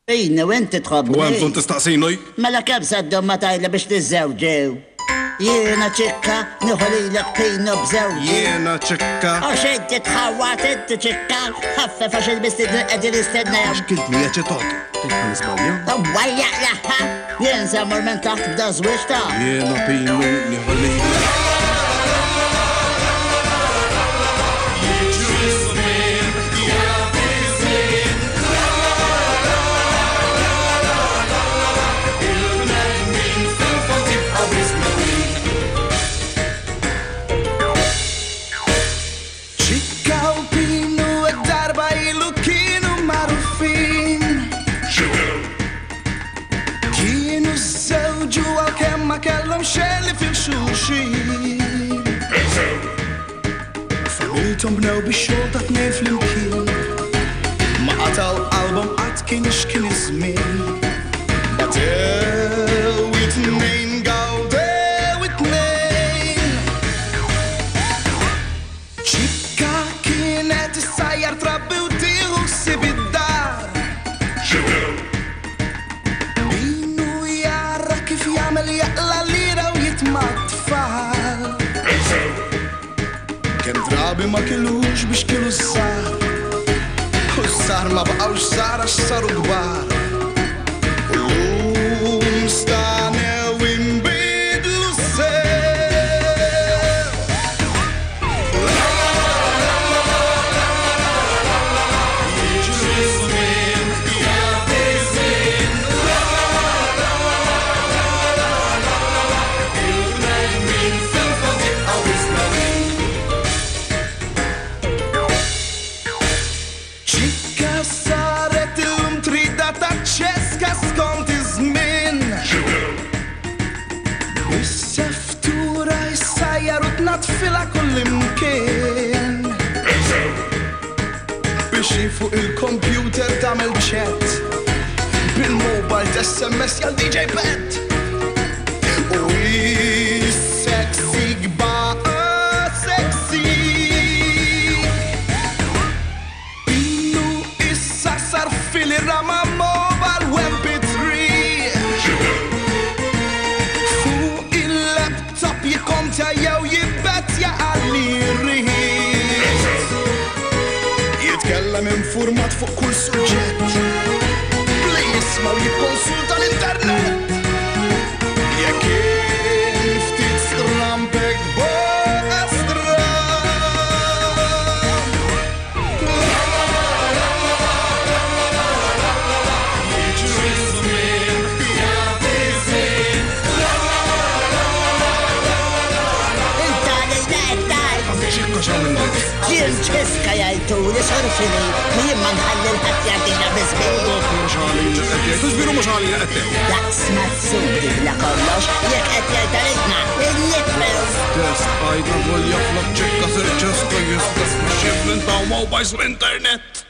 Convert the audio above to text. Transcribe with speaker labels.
Speaker 1: Ejni, u inti tħobbni.
Speaker 2: U għamżon tistaqsinuj?
Speaker 1: Mela kemm saddom ma tajla biex tiżżewġew. Jiena ċikka, nħolilek pejnu bżewġi.
Speaker 2: Jiena ċikka.
Speaker 1: Għax inti tħawat inti ċikka, ħaffef għax il-bistidni qegħdin istennew.
Speaker 2: X'kiltni jaċetot? Kif għan nisbalja?
Speaker 1: Wajja laħħa, jien zammur minn taħt b'da żwieġta.
Speaker 2: Jiena pejnu nħolilek.
Speaker 3: kellhom xelli fil-xuxin familtom bnew bix-xogħol ta' tnejn flimkien ma qataw qalbhom qatt kien x'kien iż-żmien batew it-tnejn gawdew it-tnejn ċikka kienet issajjar trabbi u tieħu ħsieb id-dar jagħmel jaqla lira u jitmat-tfal Kemm drabi ma kilux biex kienu żgħar u żgħar ma baqgħux żgħar għax saru kbar Illum stanew inbidlu sew jiġri żmien jagħti żmien ċeska skont iż-żmien Is-seftura jissajjar u tnatfilha kullimkien biex fuq il-kompjuter tagħmel chat bil-mobile SMS jal DJ Pet u is-sexy gbaqa sexy Ilu issa sar fil-rama jikontja jew jibbetja għalli rrit jitkellem informat fuq kull suġġett bli jisma' u jikkonsulta l-internet jekk kien ftit strampek boqa stram jiġri żmien jagħti żmien Jien ċeska jajtu li sorfini, u jien ma nħalli l-ħadd jagħtina biżbejli.
Speaker 2: Mhux għalina qed jgħid, żbiru mhux għalina qed tgħid.
Speaker 1: Laqsma tsudi bla kollox, jekk qed jgħidha il-nitfels.
Speaker 2: Test għajda volja flok ċekka ser ċeska jista' x'jiblintaw mobiles u internet.